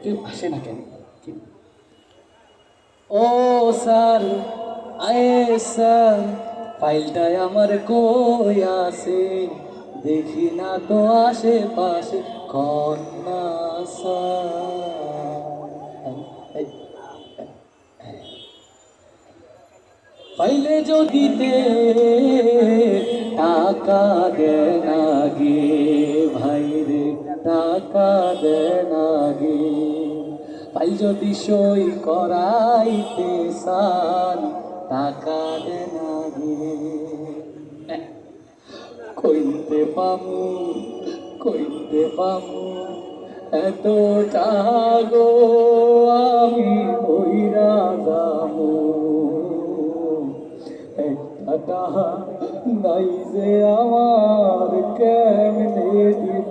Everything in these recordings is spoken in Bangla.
কেউ আসে না কেন? ও স্যার, আয়ে স্যার, ফাইলটায় আমার কই আছে, দেখি না তো আশেপাশে কন্যা স্যার। ফাইলে যদিতে টাকা দে না গে, ভাই রে টাকা দে না গে, ফাইল যদি সই করাইতে সান টাকা দে না গে। কইতে পামু, কইতে পামু এত টাগো, আমি কইরা যামু, একটা টাহা নাই যে আমার কেমনে দিব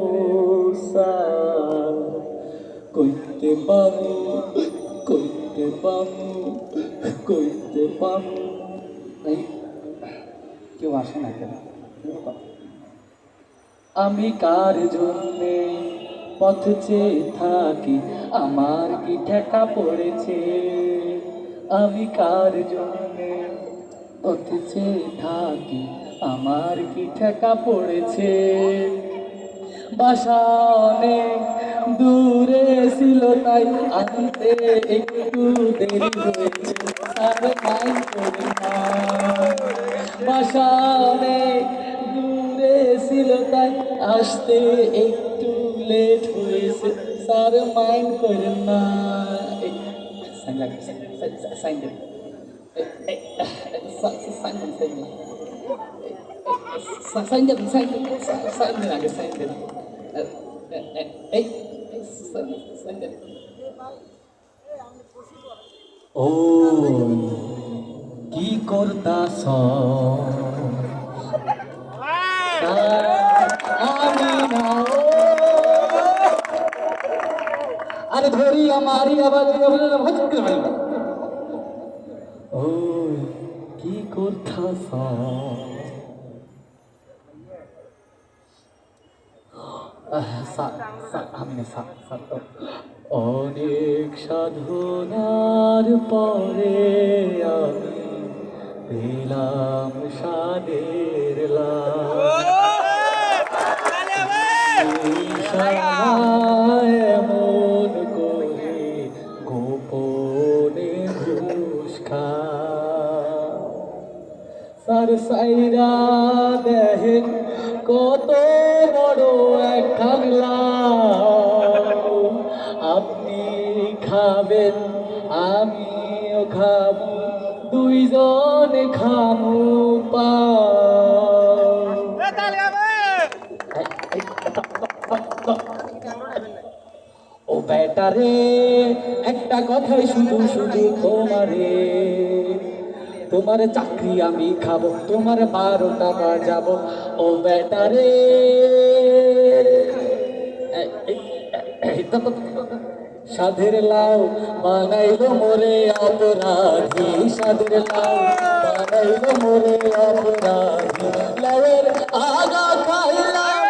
স্যার। কইতে পামু, কইতে পামু, কইতে পামু। এই কেউ আসে না কেন? আমি কার জন্যে পথ চেয়ে থাকি, আমার কি ঠেকা পড়েছে? আমি কার জন্যে পথ চেয়ে থাকি, আমার কি ঠেকা পড়েছে? বাসা অনেক দূরে ছিল তাই আনতে একটু দেরি হয়েছে, আর মাইন করি না। বাসা অনেক দূরে ছিল তাই আসতে একটু লেট হয়েছে, স্যার মাইন্ড করেন না। সাইন লাগে, সাইন দেন, সাইন দেন, সাইন দেন, সাইন দেন, সাইন দেন, আগে সাইন দেন। এই সাইন দেন। ও কি করতাছ? আমি না আরে ধরি আমারি আবার ও কি করতাছ? আমি অনেক সাধনার পরে আমি পেলাম সাদের এমন করে গোপনে ঘুষ খা সার সাইরা দেখেন কত বড় একটা লাউ, আপনি খাবেন আমিও খাবো, দুইজনে খামু ও বেটারে একটা কথাই শুধু শুধু তোমারে, তোমার চাকরি আমি খাবো, তোমার 12টা বাজাবো। ও বেটারে সাধের লাউ বানাইলো মোরে অপরাধী, সাধের লাউ বানাইলো মোরে অপরাধী। লাউয়ের আগা খাইলাম,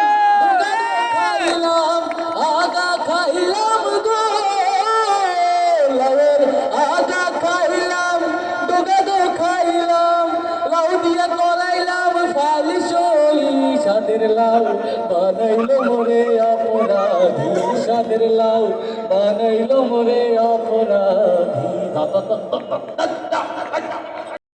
খাইলাম আগা খাইলাম গো, লাউয়ের আগা খাইলাম, ডোগাদো খাইলাম, লাউ দিয়া করাইলাম ফালি সই। সাধের লাউ বানাইলো মোরে অপরাধী, সাধের লাউ বানাইলো মোরে অপরাধী।